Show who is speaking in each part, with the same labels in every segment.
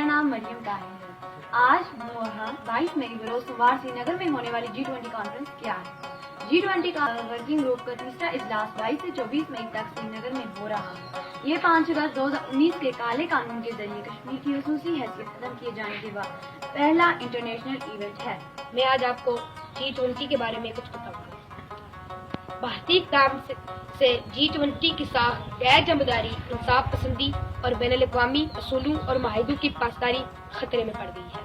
Speaker 1: नाम मरियम ताहिर है। आज 22 मई बरोज सोमवार श्रीनगर में होने वाली G20 कॉन्फ्रेंस क्या है? G20 का वर्किंग ग्रुप का तीसरा इजलास 22 से 24 मई तक श्रीनगर में हो रहा है। ये 5 अगस्त 2019 के काले कानून के जरिए कश्मीर की खसूसी हैसियत खत्म किए जाने के बाद पहला इंटरनेशनल इवेंट है।
Speaker 2: मैं आज आपको G20 के बारे में कुछ बताऊंगा। भारतीय इक़दाम से G20 की साख गैर जंबदारी, इंसाफ पसंदी और बैनुल-अक़वामी असूलों और माहिदों की पासदारी खतरे में पड़ गई है।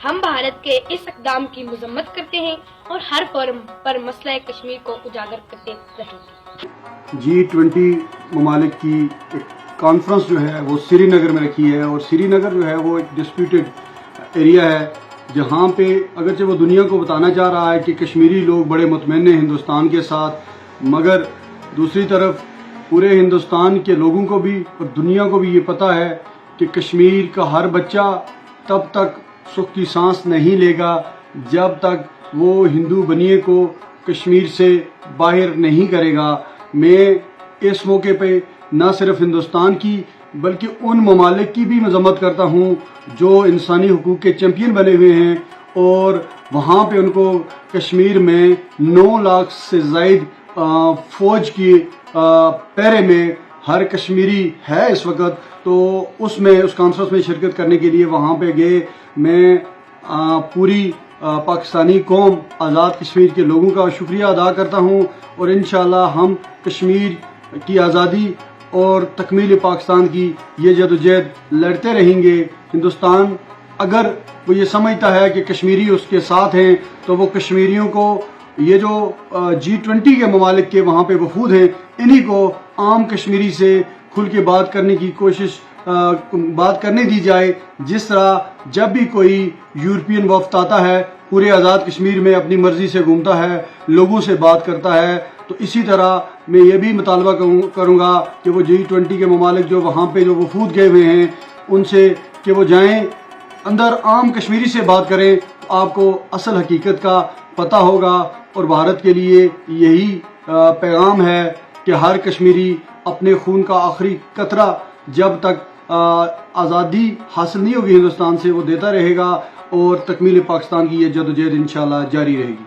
Speaker 2: हम भारत के इस इक़दाम की मज़म्मत करते हैं और हर फोरम पर मसला कश्मीर को उजागर करते रहेंगे।
Speaker 3: G20 ममालिक की एक कॉन्फ्रेंस जो है वो श्रीनगर में रखी है, और श्रीनगर जो है वो एक डिस्प्यूटेड एरिया है, जहाँ पे अगरचे वो दुनिया को बताना चाह रहा है कि कश्मीरी लोग बड़े मुतमईन हैं हिंदुस्तान के साथ, मगर दूसरी तरफ पूरे हिंदुस्तान के लोगों को भी और दुनिया को भी ये पता है कि कश्मीर का हर बच्चा तब तक सुख की सांस नहीं लेगा जब तक वो हिंदू बनिए को कश्मीर से बाहर नहीं करेगा। मैं इस मौके पे न सिर्फ हिंदुस्तान की बल्कि उन ममालिक की भी मजम्मत करता हूँ जो इंसानी हुकूक के चैम्पियन बने हुए हैं, और वहाँ पे उनको कश्मीर में 9 लाख से ज़ायद फौज की पैरे में हर कश्मीरी है इस वक्त। तो उस कॉन्फ्रेंस में शिरकत करने के लिए वहाँ पे गए। मैं पूरी पाकिस्तानी कौम, आज़ाद कश्मीर के लोगों का शुक्रिया अदा करता हूँ, और इंशाअल्लाह हम कश्मीर की आज़ादी और तकमील पाकिस्तान की ये जदोजहद लड़ते रहेंगे। हिंदुस्तान अगर वो ये समझता है कि कश्मीरी उसके साथ हैं, तो वो कश्मीरियों को, ये जो G20 के ममालिक के वहाँ पे वफूद हैं, इन्हीं को आम कश्मीरी से खुल के बात करने की बात करने दी जाए। जिस तरह जब भी कोई यूरोपियन वफ्द आता है, पूरे आज़ाद कश्मीर में अपनी मर्जी से घूमता है, लोगों से बात करता है, तो इसी तरह मैं ये भी मुतालबा करूँगा कि वो G20 के ममालिक जो वहाँ पे जो वफूद गए हुए हैं, उनसे कि वो जाएं अंदर आम कश्मीरी से बात करें, तो आपको असल हकीकत का पता होगा। और भारत के लिए यही पैगाम है कि हर कश्मीरी अपने खून का आखिरी कतरा जब तक आज़ादी हासिल नहीं होगी हिंदुस्तान से, वो देता रहेगा, और तकमील पाकिस्तान की ये जदोजहद इंशाअल्लाह जारी रहेगी।